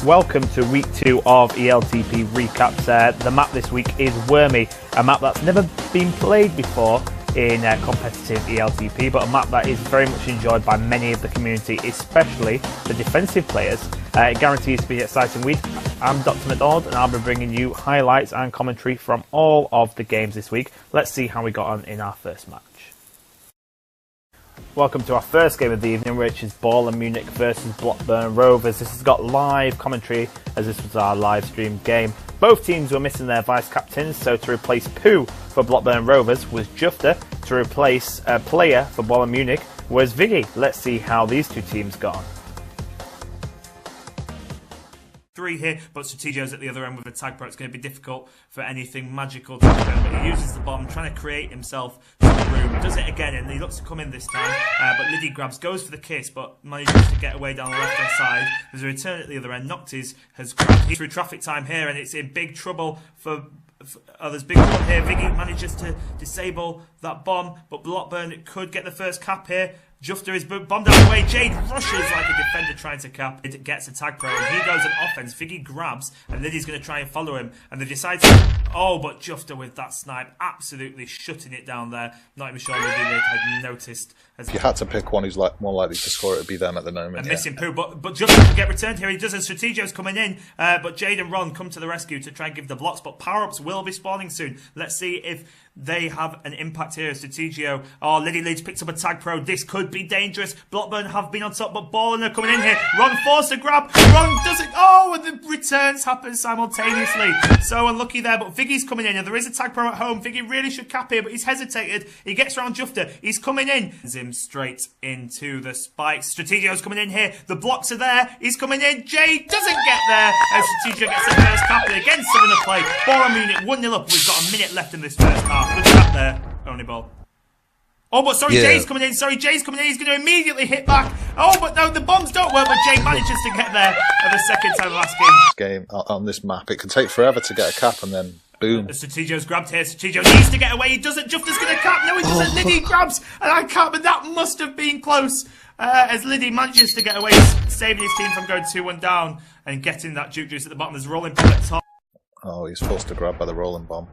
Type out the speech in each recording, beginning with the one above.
welcome to week 2 of ELTP Recaps. The map this week is Wormy, a map that's never been played before in competitive ELTP, but a map that is very much enjoyed by many of the community, especially the defensive players. It guarantees to be an exciting week. I'm Dr. McDonald and I'll be bringing you highlights and commentary from all of the games this week. Let's see how we got on in our first match. Welcome to our first game of the evening, which is Ball and Munich versus Blackburn Rovers. This has got live commentary as this was our live stream game. Both teams were missing their vice captains, so to replace Pooh for Blackburn Rovers was Jufter. To replace a player for Ball and Munich was Viggy. Let's see how these two teams got on. 3 here, but Strategio's at the other end with a TagPro. It's going to be difficult for anything magical to happen, but he uses the bomb, trying to create himself some room. Does it again, and he looks to come in this time, but Liddy grabs, goes for the kiss, but manages to get away down the left-hand side. There's a return at the other end. Noctis has grabbed through traffic time here, and it's in big trouble for there's big trouble here. Viggy manages to disable that bomb, but Blackburn could get the first cap here. Jufter is bombed out of the way. Jade rushes like a defender trying to cap. It gets a TagPro and he goes on offense. Viggy grabs and Liddy's going to try and follow him. And they decide to... Oh, but Jufter with that snipe absolutely shutting it down there. Not even sure Liddy had noticed. If you had to pick one who's more likely to score, it would be them at the moment. And missing Pooh, but Jufter can get returned here. He does, and Strategio's coming in. But Jade and Ron come to the rescue to try and give the blocks. But power-ups will be spawning soon. Let's see if they have an impact here. Strategio. Oh, Liddy Leeds picks up a TagPro. This could be dangerous. Blackburn have been on top, but Ballin are coming in here. Ron forced a grab. Ron doesn't. Oh, and the returns happen simultaneously. So unlucky there, but Viggy's coming in, and there is a TagPro at home. Viggy really should cap here, but he's hesitated. He gets around Jufter. He's coming in. Him straight into the spikes. Strategio's coming in here. The blocks are there. He's coming in. Jay doesn't get there. And Strategio gets the first cap again. 7 to play. Ball Munich 1-0 up. We've got a minute left in this first half. Good cap there. Only ball. Oh, but sorry, Jay's coming in. Sorry, Jay's coming in. He's going to immediately hit back. Oh, but no, the bombs don't work. But Jay manages to get there for the second time last game. On this map, it can take forever to get a cap, and then boom. The Strategio's grabbed here. Strategio needs to get away. He doesn't. Jufter's going to cap. No, he doesn't. Liddy grabs, and I can't. But that must have been close. As Liddy manages to get away, saving his team from going 2-1 down and getting that juke juice at the bottom. There's rolling bomb at the top. Oh, he's forced to grab by the rolling bomb.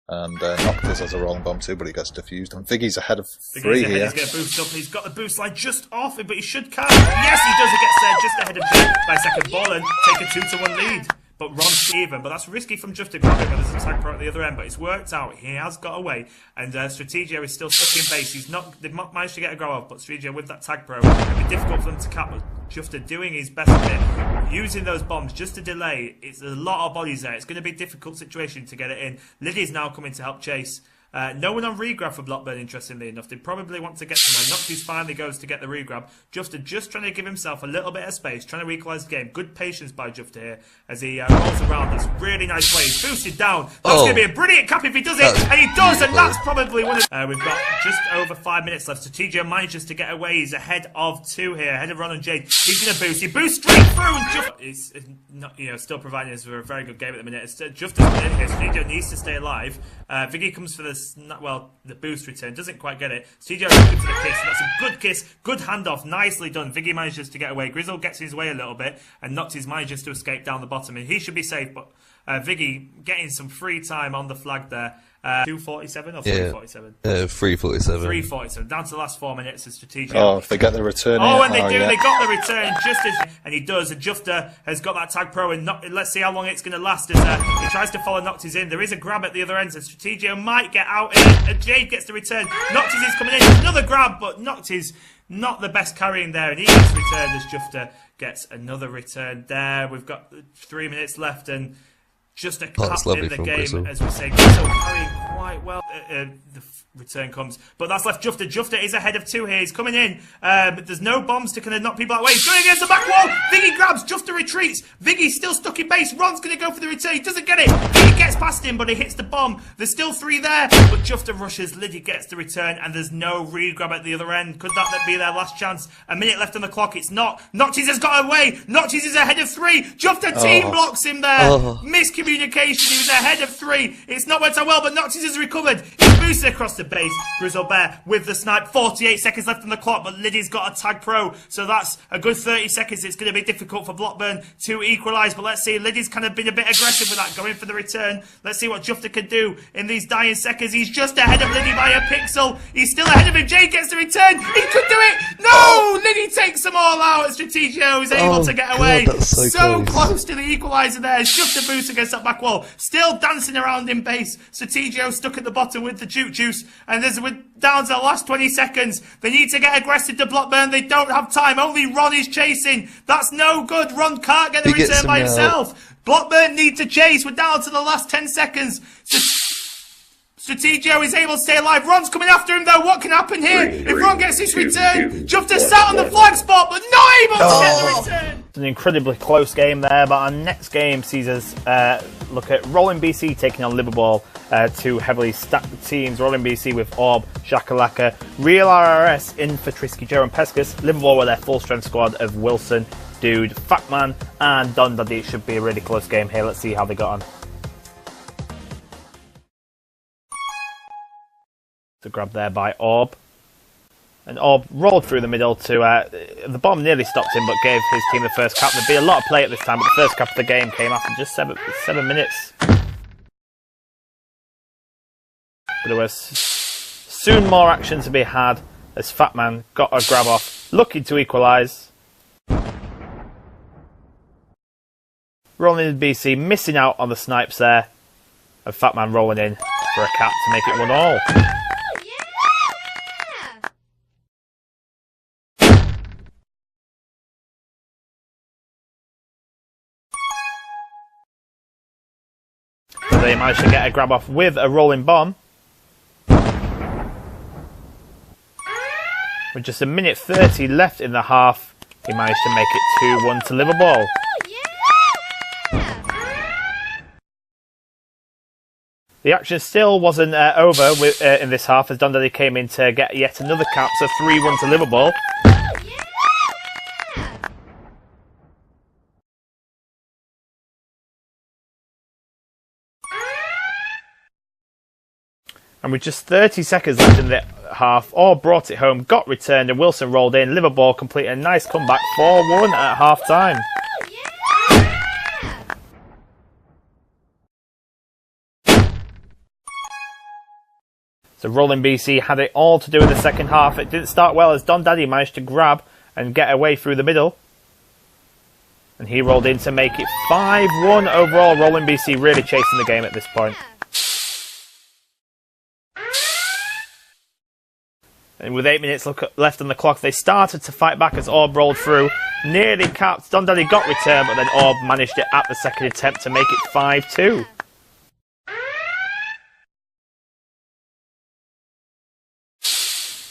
And Noctis has a rolling bomb too, but he gets diffused. And Viggy's ahead of 3 here. He's going to boost up. He's got the boost line just off him, but he should catch. Yes, he does. He gets there just ahead of Jay by second ball and take a 2-1 lead. But Ron's even, but that's risky from Jufter grabbing, but there's a TagPro at the other end, but it's worked out. He has got away, and Strategio is still stuck in base. They've not managed to get a go off, but Strategio with that TagPro, it'll be difficult for them to cap, but Jufter doing his best bit, using those bombs just to delay. It's a lot of bodies there. It's going to be a difficult situation to get it in. Liddy's now coming to help chase. No one on regrab for Blackburn, interestingly enough. They probably want to get someone. Noctis finally goes to get the regrab. Jufter just trying to give himself a little bit of space, trying to equalise the game. Good patience by Jufter here as he rolls around. That's really nice play. He's boosted down. That's going to be a brilliant cap if he does it. And he does, and that's probably one of... We've got just over 5 minutes left. Strategio manages to get away. He's ahead of 2 here, ahead of Ron and Jade. He's going to boost. He boosts straight through, and Jufter is not, still providing us with a very good game at the minute. Jufter's in here. Strategio needs to stay alive. Viggy comes for this... the boost return, doesn't quite get it. Strategio looking for the kiss, and that's a good kiss, good handoff, nicely done. Viggy manages to get away. Grizzle gets his way a little bit, and Noctis manages to escape down the bottom, and he should be safe, but Viggy getting some free time on the flag there. 2:47 or 3:47? 3:47. 3:47. Down to the last 4 minutes of Strategio. Oh, if they get the return. Oh, and they do. Yeah. They got the return just as, and he does. And Jufter has got that TagPro, and let's see how long it's going to last as he tries to follow Noctis in. There is a grab at the other end, so Strategio might get out. And Jade gets the return. Noctis is coming in. Another grab, but Noctis not the best carrying there, and he gets returned as Jufter gets another return there. We've got 3 minutes left, and just a cut in the game, Grizzle. as we say. Grizzle carrying quite well. The return comes, but that's left Jufter. Jufter is ahead of 2 here. He's coming in, but there's no bombs to kind of knock people out. He's going against the back wall. Viggy grabs. Jufter retreats. Viggy's still stuck in base. Ron's going to go for the return. He doesn't get it. Viggy gets past him, but he hits the bomb. There's still 3 there, but Jufter rushes. Liddy gets the return, and there's no regrab at the other end. Could that be their last chance? A minute left on the clock. It's not. Noctis has got away. Noctis is ahead of 3. Jufter team blocks him there. Miscommunication. He was ahead of 3. It's not worked out well, but Noctis has recovered. He's boost it across the base. Grizzlebear with the snipe. 48 seconds left on the clock, but Liddy's got a TagPro, so that's a good 30 seconds. It's going to be difficult for Blockburn to equalise, but let's see. Liddy's kind of been a bit aggressive with that, going for the return. Let's see what Jufter can do in these dying seconds. He's just ahead of Liddy by a pixel. He's still ahead of him. Jay gets the return. He could do it. No! Liddy takes them all out. Strategio is able to get away. God, that's so close to the equaliser there. It's just a boost against that back wall. Still dancing around in base. Strategio stuck at the bottom with the juke juice. And as we're down to the last 20 seconds, they need to get aggressive to Blockburn. They don't have time. Only Ron is chasing. That's no good. Ron can't get the return by himself. Blockburn need to chase. We're down to the last 10 seconds. Strategio is able to stay alive. Ron's coming after him though. What can happen here? If Ron gets his return, Jufter sat on the flag spot, but not able to get the return. It's an incredibly close game there, but our next game sees us look at Rolling BC taking on Liverball, two heavily stacked teams. Rolling BC with Orb, Shakalaka, Real RRS in for Trisky Joe and Pescus. Liverball with their full strength squad of Wilson, Dude, Fatman, and Don Duddy. It should be a really close game here. Let's see how they got on. To grab there by Orb. And Orb rolled through the middle to... the bomb nearly stopped him, but gave his team the first cap. There'd be a lot of play at this time, but the first cap of the game came after just 7 minutes. But there was soon more action to be had as Fatman got a grab off, looking to equalise. Rolling in BC, missing out on the snipes there. And Fatman rolling in for a cap to make it 1-1. They managed to get a grab off with a rolling bomb. With just 1:30 left in the half, he managed to make it 2-1 to Liverball. The action still wasn't over in this half as Don Dudley came in to get yet another cap, so 3-1 to Liverball. And with just 30 seconds left in the half, Orb brought it home, got returned, and Wilson rolled in. Liverball completed a nice comeback, 4-1 at half-time. So Rolling BC had it all to do in the second half. It didn't start well as Don Daddy managed to grab and get away through the middle. And he rolled in to make it 5-1 overall. Rolling BC really chasing the game at this point. And with 8 minutes left on the clock, they started to fight back as Orb rolled through. Nearly capped. Don Daddy got return, but then Orb managed it at the second attempt to make it 5-2.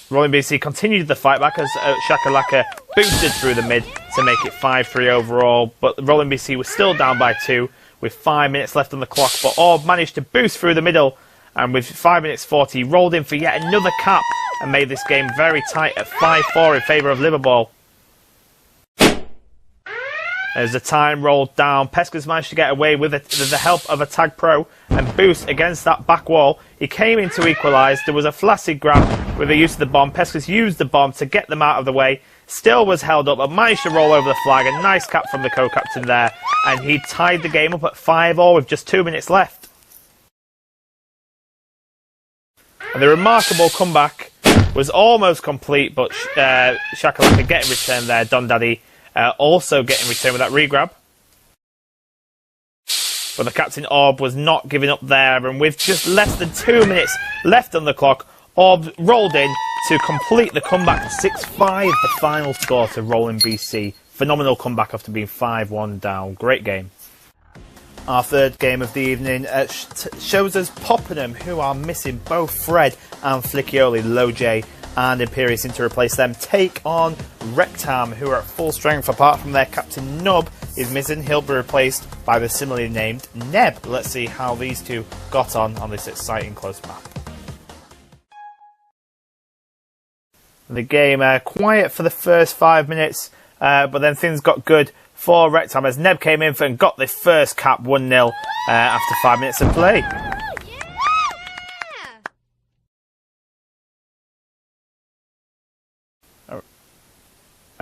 Rolling BC continued the fight back as Shakalaka boosted through the mid to make it 5-3 overall. But Rolling BC was still down by 2 with 5 minutes left on the clock. But Orb managed to boost through the middle. And with 5 minutes 40, he rolled in for yet another cap and made this game very tight at 5-4 in favour of Liverball. As the time rolled down, Pescas managed to get away with the help of a TagPro and boost against that back wall. He came in to equalise. There was a flaccid grab with the use of the bomb. Pescas used the bomb to get them out of the way. Still was held up, but managed to roll over the flag. A nice cap from the co-captain there. And he tied the game up at 5-4 with just 2 minutes left. And the remarkable comeback was almost complete, but Shakalaka getting returned there. Don Daddy also getting returned with that regrab. But the captain Orb was not giving up there, and with just less than 2 minutes left on the clock, Orb rolled in to complete the comeback. 6-5 the final score to Rolling BC. Phenomenal comeback after being 5-1 down. Great game. Our third game of the evening shows us Poppenham, who are missing both Fred and Flickioli. Low J and Imperius in to replace them. Take on Rectam, who are at full strength. Apart from their captain Nub is missing. He'll be replaced by the similarly named Neb. Let's see how these two got on this exciting close map. The game quiet for the first 5 minutes, but then things got good for Rectam as Neb came in and got the first cap 1-0 after 5 minutes of play.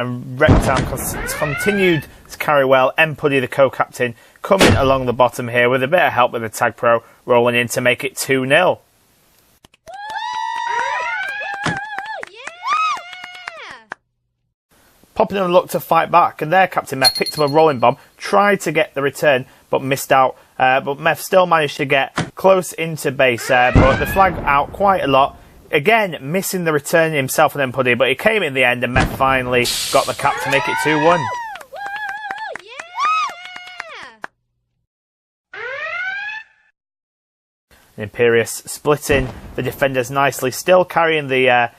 and Rectam continued to carry well. Puddy, the co-captain, coming along the bottom here with a bit of help with the TagPro rolling in to make it 2-0. Poppenham looked to fight back, and their captain Meth picked up a rolling bomb, tried to get the return, but missed out. But Meth still managed to get close into base, but the flag out quite a lot. Again, missing the return himself and Puddy, but he came in the end, and Meth finally got the cap to make it 2-1. Imperious splitting the defenders nicely, still carrying the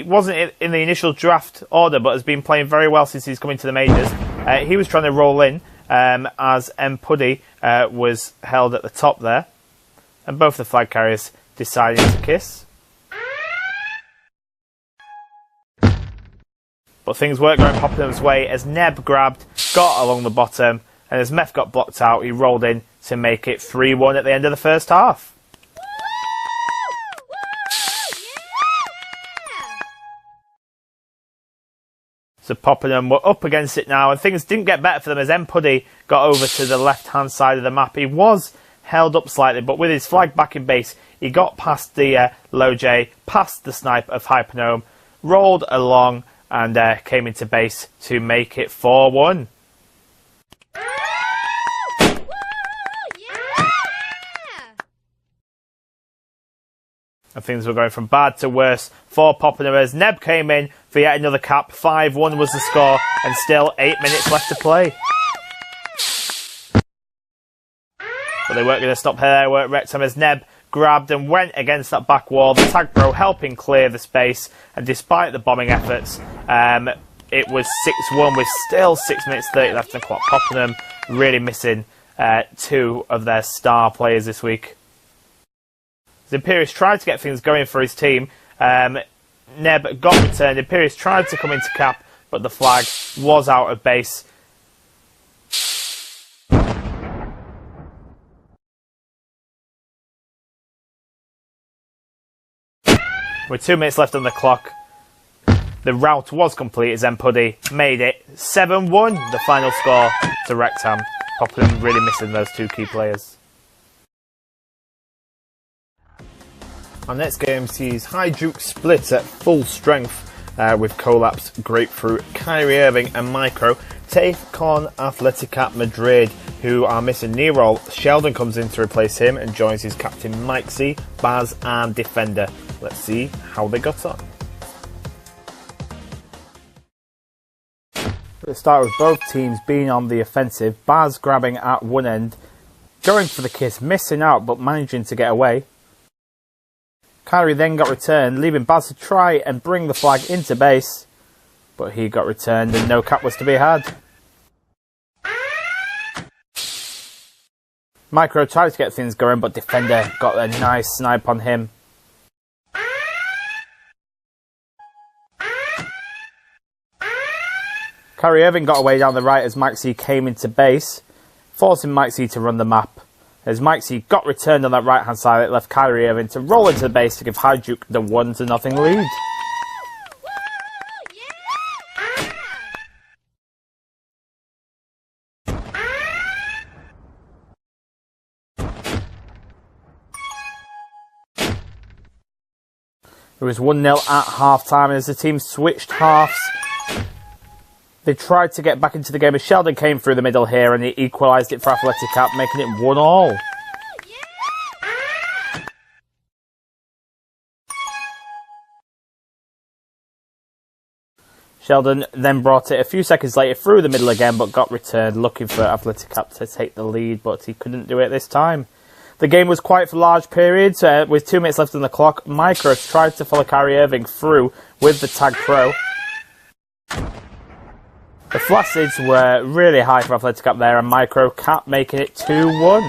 wasn't in the initial draft order, but has been playing very well since he's come into the majors. He was trying to roll in as Puddy was held at the top there, and both the flag carriers deciding to kiss. But things weren't going Poppenham's way as Neb grabbed, got along the bottom, and as Meth got blocked out, he rolled in to make it 3-1 at the end of the first half. So Poppenham were up against it now, and things didn't get better for them as Puddy got over to the left-hand side of the map. He was held up slightly, but with his flag back in base, he got past the low J, past the snipe of Hypernome, rolled along, and came into base to make it 4-1. And things were going from bad to worse for Poppenham as Neb came in for yet another cap. 5-1 was the score, and still 8 minutes left to play. But they weren't going to stop here, weren't Rectam, as Neb grabbed and went against that back wall. The TagPro helping clear the space, and despite the bombing efforts, it was 6-1 with still 6 minutes 30 left on the clock. Poppenham really missing 2 of their star players this week. Imperious tried to get things going for his team. Neb got returned. Imperious tried to come into cap, but the flag was out of base. With 2 minutes left on the clock, the rout was complete as Puddy made it 7-1, the final score to Rectam. Poppenham really missing those 2 key players. Our next game sees Hajduk split at full strength with Collapse, Grapefruit, Kyrie Irving and Micro take on Athletic Madrid, who are missing Nerol. Sheldon comes in to replace him and joins his captain Mike C, Baz and Defender. Let's see how they got on. Let's start with both teams being on the offensive. Baz grabbing at one end, going for the kiss, missing out but managing to get away. Kyrie then got returned, leaving Baz to try and bring the flag into base, but he got returned and no cap was to be had. Micro tried to get things going, but Defender got a nice snipe on him. Kyrie Irving got away down the right as Mike C came into base, forcing Mike C to run the map. As Mike C got returned on that right hand side, it left Kyrie Irving to roll into the base to give Hajduk the 1-0 lead. It was 1-0 at half time, and as the team switched halves, they tried to get back into the game as Sheldon came through the middle here and he equalised it for Athletic, making it 1-1. Sheldon then brought it a few seconds later through the middle again, but got returned, looking for Athletic to take the lead, but he couldn't do it this time. The game was quiet for large periods, with 2 minutes left on the clock. Micro tried to follow Kyrie Irving through with the TagPro. The flashes were really high for Athletic there, and Micro kept making it 2-1.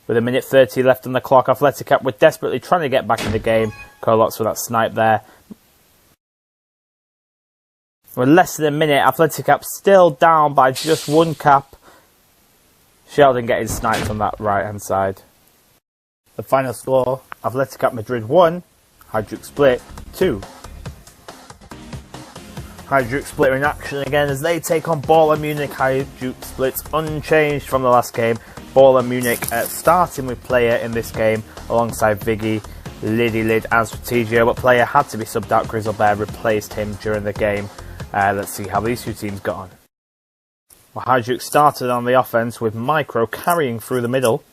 With a minute 30 left on the clock, Athletic were desperately trying to get back in the game. Colox with that snipe there. With less than a minute, Athletic still down by just 1 cap. Sheldon getting sniped on that right hand side. The final score, Athletic Madrid 1, Hajduk Split 2. Hajduk Split are in action again as they take on Bayern Munich. Hajduk Split's unchanged from the last game. Bayern Munich starting with Player in this game alongside Viggy, Liddy Lid and Strategio, but Player had to be subbed out. Grizzlebear replaced him during the game. Let's see how these two teams got on. Well, Hajduk started on the offense with Micro carrying through the middle.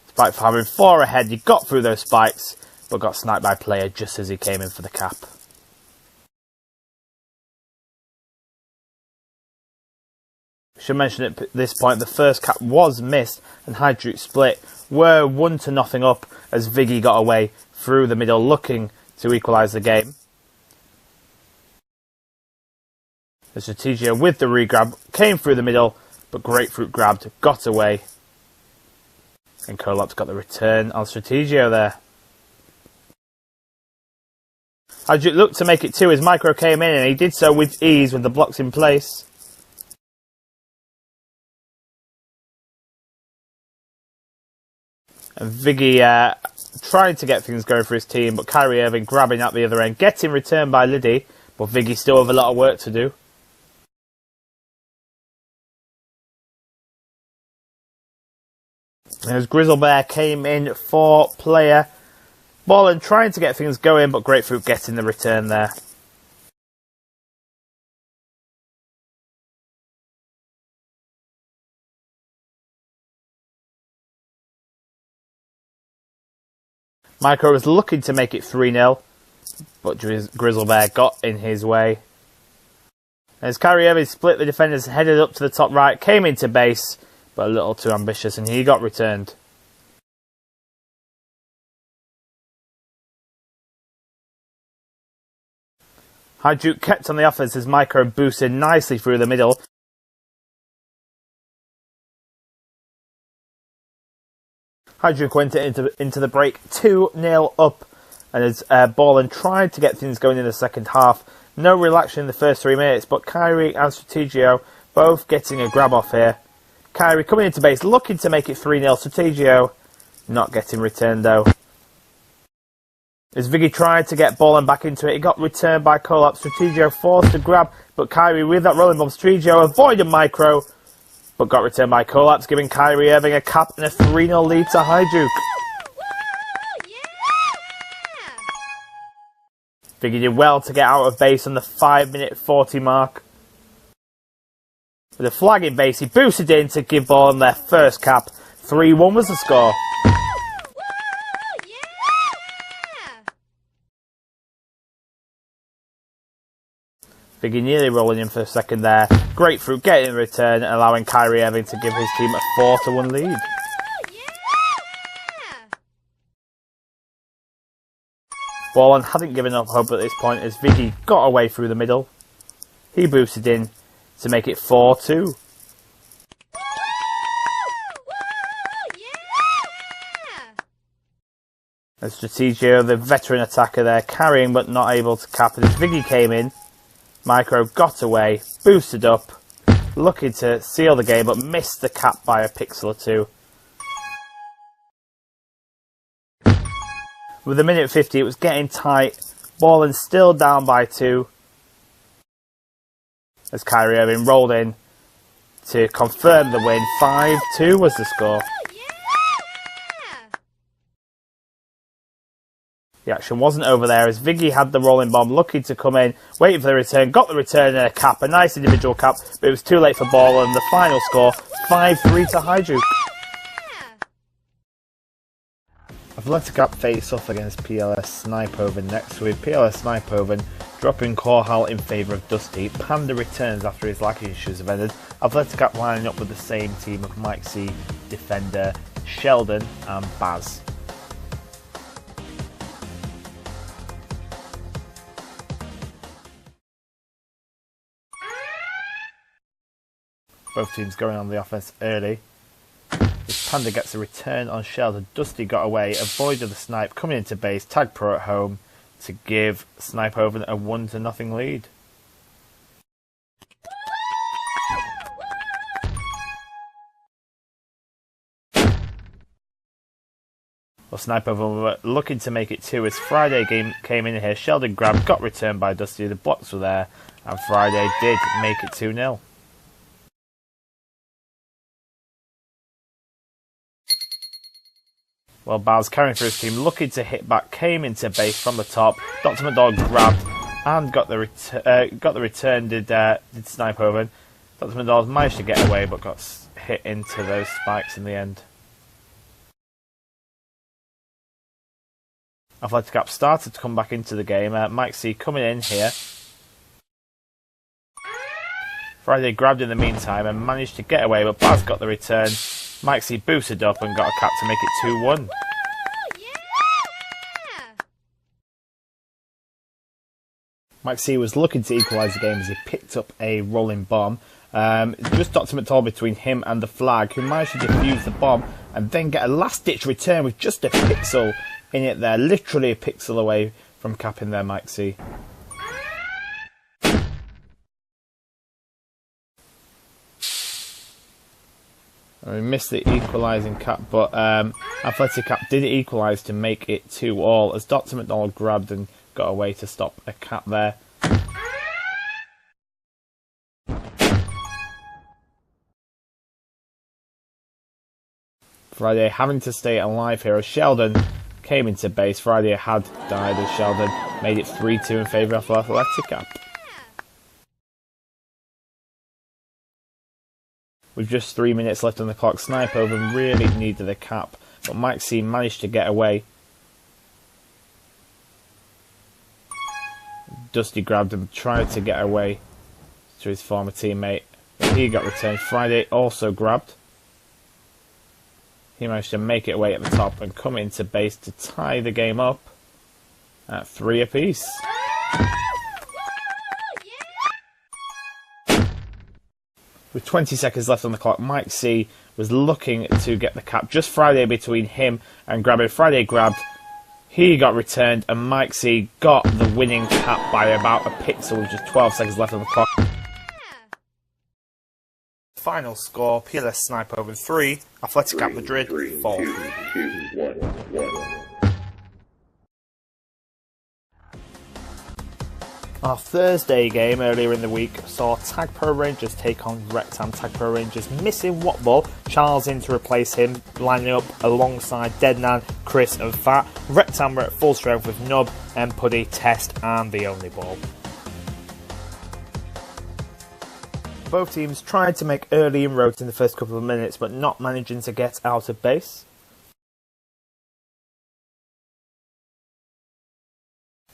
Despite having 4 ahead, he got through those spikes, but got sniped by Player just as he came in for the cap. Should mention at this point the first cap was missed and Hajduk Split were 1-0 up as Viggy got away through the middle looking to equalise the game. The Strategio with the regrab came through the middle, but Grapefruit grabbed, got away, and Colop's got the return on Strategio there. Hajduk looked to make it 2 as Micro came in and he did so with ease with the blocks in place. And Viggy tried to get things going for his team, but Kyrie Irving grabbing at the other end, getting returned by Liddy, but Viggy still have a lot of work to do. And as Grizzlebear came in for Player, Ballin trying to get things going, but Grapefruit getting the return there. Micro was looking to make it 3-0, but Grizzlebear got in his way. As Kyrie Irving split the defenders, headed up to the top right, came into base, but a little too ambitious, and he got returned. Hajduk kept on the offense as Micro boosted nicely through the middle. Hajduk went into the break 2-0 up, and as Ballin tried to get things going in the second half. No relaxation in the first 3 minutes, but Kyrie and Strategio both getting a grab off here. Kyrie coming into base, looking to make it 3-0. Strategio not getting returned though. As Viggy tried to get Ballin back into it, he got returned by Colap. Strategio forced to grab, but Kyrie with that rolling bomb. Strategio avoided Micro, but got returned by Collapse, giving Kyrie Irving a cap and a 3-0 lead to Hajduk. Viggy did well to get out of base on the 5-minute 40 mark. With a flag in base, he boosted in to give Ballin their first cap. 3-1 was the score. Viggy nearly rolling in for a second there. Grapefruit getting a return, allowing Kyrie Irving to give his team a 4-1 lead. Ballin hadn't given up hope at this point as Viggy got away through the middle. He boosted in to make it 4-2. And Strategio, the veteran attacker there, carrying but not able to cap it as Viggy came in. Micro got away, boosted up, looking to seal the game, but missed the cap by a pixel or two. With a minute 50, it was getting tight. Ballin still down by 2. As Kyrie Irving rolled in to confirm the win. 5-2 was the score. The action wasn't over there as Viggy had the rolling bomb, looking to come in, waiting for the return, got the return and a cap, a nice individual cap, but it was too late for Ball, and the final score, 5-3 to Hajduk. Athletic face off against PLS Snipoven next, with PLS Snipoven dropping Korhal in favour of Dusty. Panda returns after his lag issues have ended. Athletic lining up with the same team of Mike C, Defender, Sheldon and Baz. Both teams going on the offense early. As Panda gets a return on Sheldon, Dusty got away, avoided the snipe, coming into base, TagPro at home to give Snipoven a 1-0 lead. Well, Sniper were looking to make it 2 as Friday came in here. Sheldon grabbed, got returned by Dusty. The blocks were there, and Friday did make it 2-0. Well, Baz carrying for his team, looking to hit back, came into base from the top. Dr. McDonald grabbed and got the return. Did Snipe over. Dr. McDonald managed to get away, but got hit into those spikes in the end. Athletic Cap started to come back into the game. Mike C coming in here. Friday grabbed in the meantime and managed to get away, but Baz got the return. Mike C boosted up and got a cap to make it 2-1. Mike C was looking to equalise the game as he picked up a rolling bomb. Just Dr. McTall between him and the flag, who managed to defuse the bomb and then get a last-ditch return with just a pixel in it there. Literally a pixel away from capping there, Mike C. We missed the equalising cap, but Athletic Cap did equalise to make it 2-all as Dr. McDonald grabbed and got away to stop a cap there. Friday having to stay alive here as Sheldon came into base. Friday had died as Sheldon made it 3-2 in favour of Athletic Cap. With just 3 minutes left on the clock, Snipe over really needed a cap, but Mike C managed to get away. Dusty grabbed him, tried to get away to his former teammate, but he got returned. Friday also grabbed. He managed to make it away at the top and come into base to tie the game up at 3 apiece. With 20 seconds left on the clock, Mike C was looking to get the cap. Just Friday between him and grabbing. Friday grabbed. He got returned, and Mike C got the winning cap by about a pixel with just 12 seconds left on the clock. Final score, PLS Snipe over 3, Athletic Cap Madrid 4. 3, 2, 1. Our Thursday game earlier in the week saw TagPro Rangers take on Rectam. TagPro Rangers missing Whatball, Charles in to replace him, lining up alongside Deadnan, Chris and Fat. Rectam were at full strength with Nub, Puddy, Test and the Only Ball. Both teams tried to make early inroads in the first couple of minutes, but not managing to get out of base.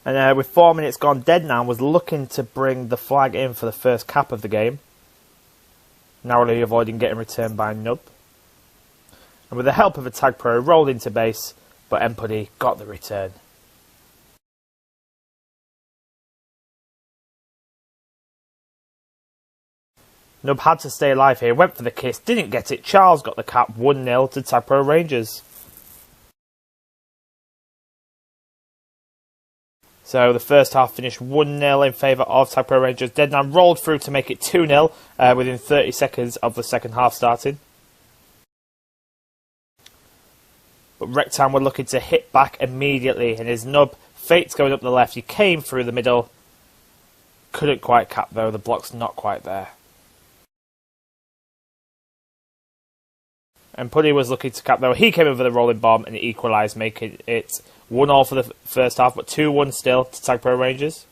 And with 4 minutes gone, Deadnan was looking to bring the flag in for the first cap of the game, narrowly avoiding getting returned by Nub. And with the help of a TagPro, rolled into base, but Puddy got the return. Nub had to stay alive here, went for the kiss, didn't get it. Charles got the cap, 1-0 to TagPro Rangers. So the first half finished 1-0 in favour of TagPro Rangers. Deadnan rolled through to make it 2-0 within 30 seconds of the second half starting. But Rectam were looking to hit back immediately, and his Nub, Fate's going up the left. He came through the middle. Couldn't quite cap though, the block's not quite there. And Puddy was looking to cap though. He came over the rolling bomb and equalised, making it 1-1 for the first half, but 2-1 still to TagPro Rangers.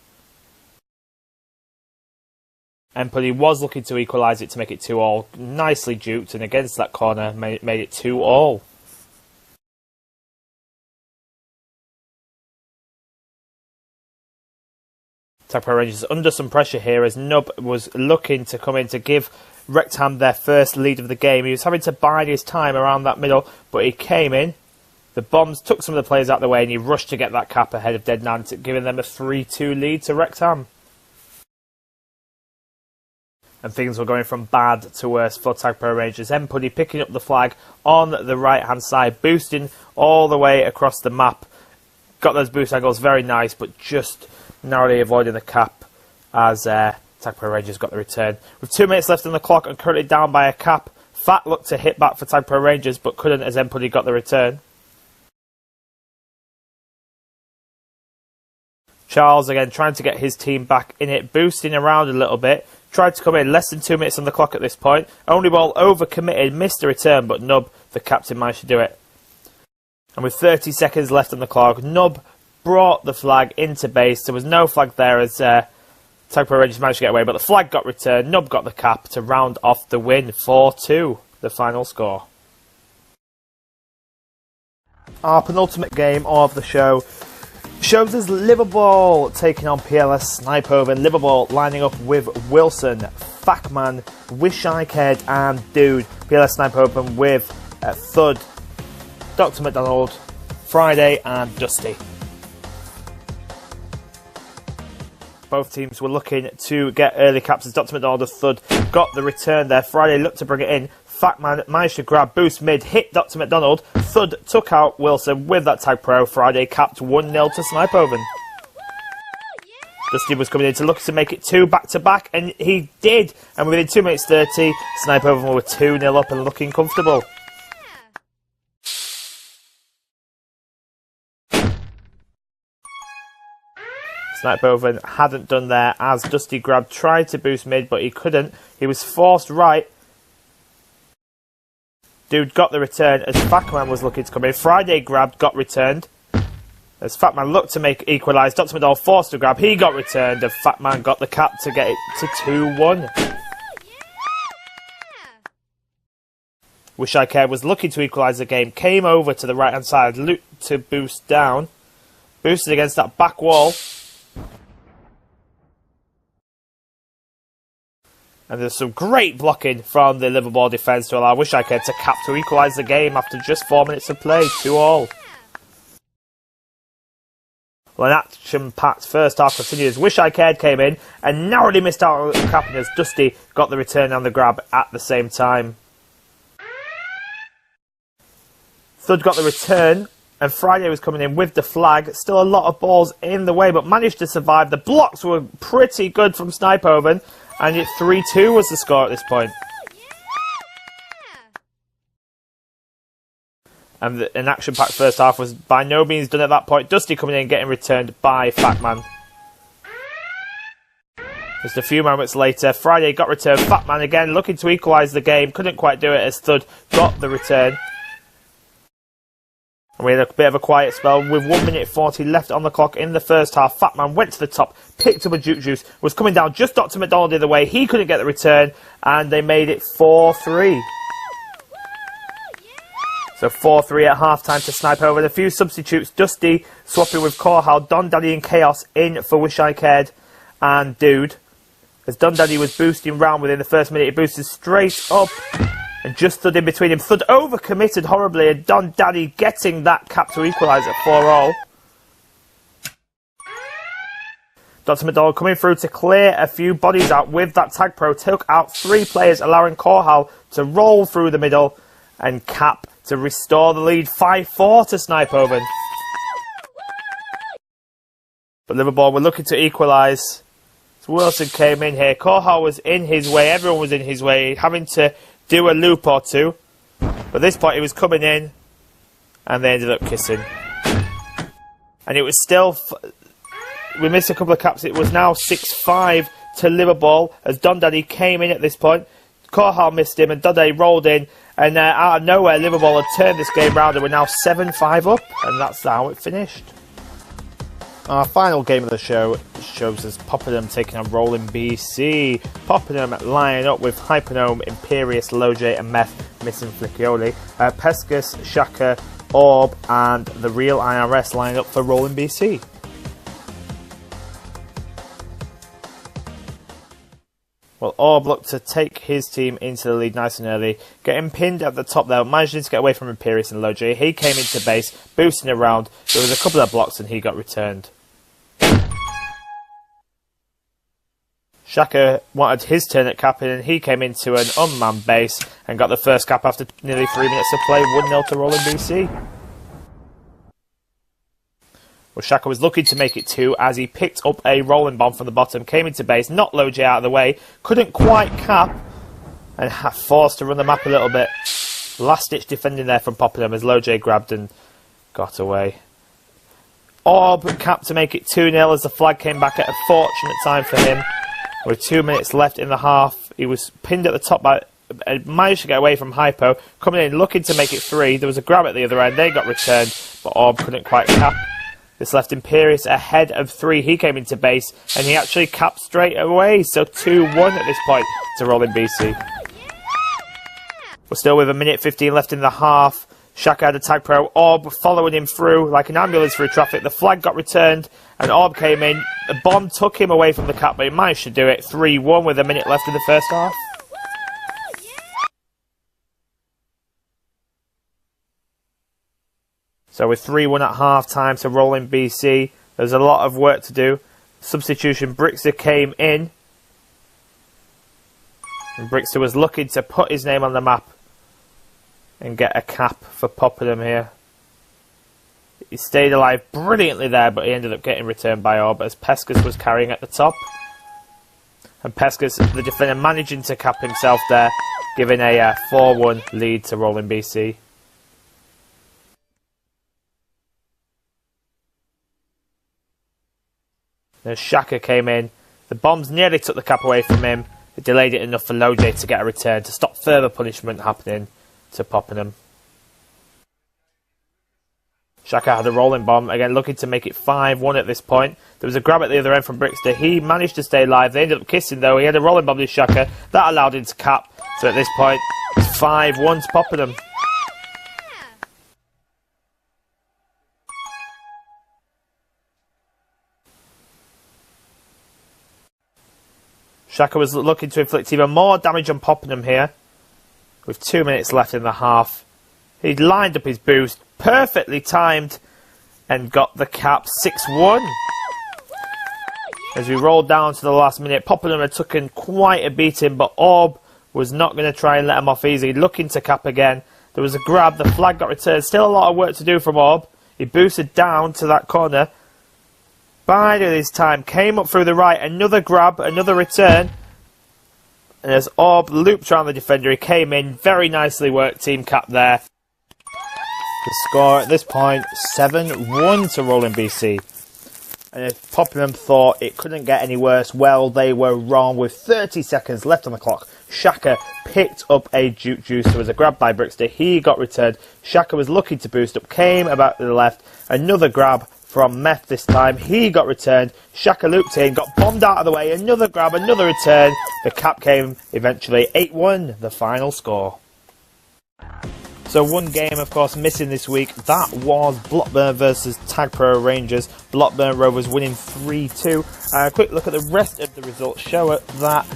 And Puddy was looking to equalise it to make it 2-2. Nicely duped, and against that corner made it 2-2. TagPro Rangers under some pressure here as Nub was looking to come in to give Rectam their first lead of the game. He was having to bide his time around that middle, but he came in. The bombs took some of the players out of the way, and he rushed to get that cap ahead of Deadnan, giving them a 3-2 lead to Rectam. And things were going from bad to worse for TagPro Rangers. Puddy picking up the flag on the right-hand side, boosting all the way across the map. Got those boost angles, very nice, but just narrowly avoiding the cap as TagPro Rangers got the return. With 2 minutes left on the clock and currently down by a cap, Fat looked to hit back for TagPro Rangers, but couldn't as Puddy got the return. Charles again trying to get his team back in it, boosting around a little bit. Tried to come in, less than 2 minutes on the clock at this point. Only ball overcommitted, missed the return, but Nub, the captain, managed to do it. And with 30 seconds left on the clock, Nub brought the flag into base. There was no flag there as TagPro Rangers managed to get away, but the flag got returned. Nub got the cap to round off the win. 4-2, the final score. Our penultimate game of the show shows us Liverpool taking on PLS Snipeover. Liverpool lining up with Wilson, Facman, Wish I Cared and Dude. PLS Snipeover with Thud, Dr. McDonald, Friday and Dusty. Both teams were looking to get early caps as Dr. McDonald and Thud got the return there. Friday looked to bring it in. Facman managed to grab boost mid, hit Dr. McDonald. Thud took out Wilson with that TagPro. Friday capped 1-0 to Snipeover. Dusty was coming in to look to make it 2 back-to-back, and he did. And within 2 minutes 30, Snipeover were 2-0 up and looking comfortable. Snipeover hadn't done there as Dusty grabbed, tried to boost mid, but he couldn't. He was forced right. Dude got the return as Fatman was looking to come in. Friday grabbed, got returned. As Fatman looked to make equalise, Dr. McDowell forced to grab, he got returned, and Fatman got the cap to get it to 2-1. Wish I Cared was looking to equalise the game, came over to the right hand side, looked to boost down, boosted against that back wall. And there's some great blocking from the Liverpool defence to allow Wish I Cared to cap to equalise the game after just 4 minutes of play, 2-2. Well, an action-packed first half continues. Wish I Cared came in and narrowly missed out on capping as Dusty got the return and the grab at the same time. Thud got the return and Friday was coming in with the flag. Still a lot of balls in the way, but managed to survive. The blocks were pretty good from Snipeover. And 3-2 was the score at this point. And an action-packed first half was by no means done at that point. Dusty coming in and getting returned by Fatman. Just a few moments later, Friday got returned. Fatman again looking to equalise the game. Couldn't quite do it as Thud got the return. And we had a bit of a quiet spell with 1 minute 40 left on the clock in the first half. Fatman went to the top, picked up a juke juice, was coming down. Just Dr. McDonald the other way. He couldn't get the return, and they made it 4-3. So 4-3 at half-time to Snipeover. A few substitutes. Dusty swapping with Corhal. Don Daddy and Chaos in for Wish I Cared and Dude. As Don Daddy was boosting round within the first minute, he boosted straight up. And just Thud in between him. Thud overcommitted horribly, and Don Daddy getting that cap to equalise at 4-4. Dr. McDonald coming through to clear a few bodies out with that TagPro. Took out 3 players, allowing Corhal to roll through the middle and cap to restore the lead. 5-4 to Snipeover. But Liverpool were looking to equalise. So Wilson came in here. Corhal was in his way. Everyone was in his way, having to do a loop or two. But at this point, he was coming in, and they ended up kissing. And it was still... we missed a couple of caps. It was now 6-5 to Liverpool, as Don Daddy came in at this point. Corhal missed him, and Don Daddy rolled in. And out of nowhere, Liverpool had turned this game round, and we're now 7-5 up. And that's how it finished. Our final game of the show shows us Poppenham taking on Rolling BC. Poppenham lining up with Hypernome, Imperious, Loj and Meth, missing Flickioli. Pescus, Shaka, Orb and the Real IRS lining up for Rolling BC. Well, Orb looked to take his team into the lead nice and early, getting pinned at the top there, managing to get away from Imperious and Loj. He came into base, boosting around. There was a couple of blocks and he got returned. Shaka wanted his turn at capping and he came into an unmanned base and got the first cap after nearly 3 minutes of play, 1-0 to Rolling BC. Well, Shaka was looking to make it 2 as he picked up a rolling bomb from the bottom, came into base, knocked Loj out of the way, couldn't quite cap and forced to run the map a little bit. Last ditch defending there from Poppenham as Loj grabbed and got away. Orb capped to make it 2-0 as the flag came back at a fortunate time for him. With 2 minutes left in the half, he was pinned at the top by... managed to get away from Hypo, coming in looking to make it 3. There was a grab at the other end, they got returned, but Orb couldn't quite cap. This left Imperius ahead of 3. He came into base and he actually capped straight away, so 2-1 at this point to Rolling BC. We're still with 1:15 left in the half. Shaka had a TagPro, Orb following him through like an ambulance through traffic. The flag got returned and Orb came in. The bomb took him away from the cap, but he managed to do it. 3-1 with 1 minute left in the first half. So with 3-1 at half-time to Rolling BC, there's a lot of work to do. Substitution, Brixter came in. And Brixter was looking to put his name on the map and get a cap for Poppenham here. He stayed alive brilliantly there, but he ended up getting returned by Orb as Pescas was carrying at the top. And Pescas, the defender, managing to cap himself there, giving a 4-1 lead to Rolling BC. Then Shaka came in. The bombs nearly took the cap away from him. It delayed it enough for Loj to get a return to stop further punishment happening to Poppenham. Shaka had a rolling bomb, again looking to make it 5-1 at this point. There was a grab at the other end from Brixter. He managed to stay alive. They ended up kissing though. He had a rolling bomb to Shaka. That allowed him to cap. So at this point, it's 5-1 to Poppenham. Shaka was looking to inflict even more damage on Poppenham here. With 2 minutes left in the half. He'd lined up his boost, perfectly timed, and got the cap 6-1. As we rolled down to the last minute, Poppenham had taken quite a beating, but Orb was not going to try and let him off easy. Looking to cap again. There was a grab, the flag got returned. Still a lot of work to do from Orb. He boosted down to that corner. Bided his time, came up through the right, another grab, another return. And as Orb looped around the defender, he came in, very nicely worked, team cap there. The score at this point, 7-1 to Rolling BC. And if Poppenham thought it couldn't get any worse, well, they were wrong. With 30 seconds left on the clock, Shaka picked up a juke juice. There was a grab by Brixter, he got returned. Shaka was looking to boost up, came about to the left, another grab from Meth this time, he got returned. Shaka looped in, got bombed out of the way, another grab, another return. The cap came eventually 8-1, the final score. So one game, of course, missing this week. That was Blockburn versus TagPro Rangers. Blockburn Rovers winning 3-2. A quick look at the rest of the results show that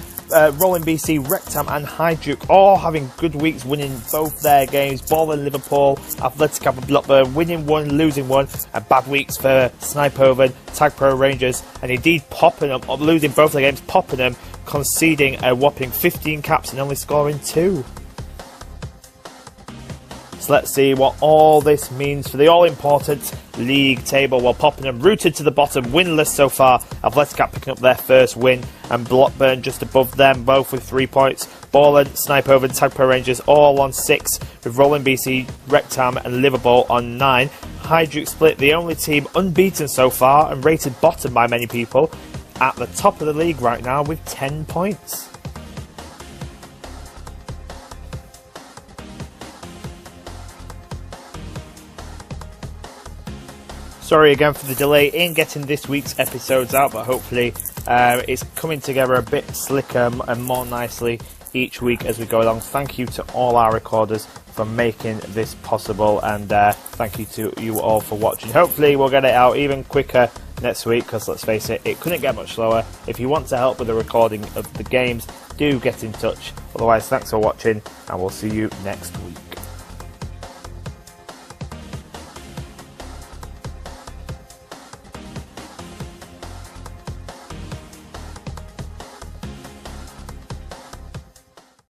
Rolling BC, Rectam and Highduke all having good weeks, winning both their games. Ball and Liverpool, Athletic and Blockburn winning 1, losing 1. And bad weeks for Snipoven, TagPro Rangers, and indeed Poppenham losing both their games. Poppenham conceding a whopping 15 caps and only scoring 2. So let's see what all this means for the all-important league table. Well, Poppenham rooted to the bottom, winless so far. Athletic picking up their first win, and Blockburn just above them, both with 3 points. Ballin, Snipover and TagPro Rangers all on 6, with Rolling BC, Rectam and Liverpool on 9. Highduke Split, the only team unbeaten so far and rated bottom by many people, at the top of the league right now with 10 points. Sorry again for the delay in getting this week's episodes out, but hopefully it's coming together a bit slicker and more nicely each week as we go along. Thank you to all our recorders for making this possible, and thank you to you all for watching. Hopefully we'll get it out even quicker next week, because let's face it, it couldn't get much slower. If you want to help with the recording of the games, do get in touch. Otherwise, thanks for watching, and we'll see you next week.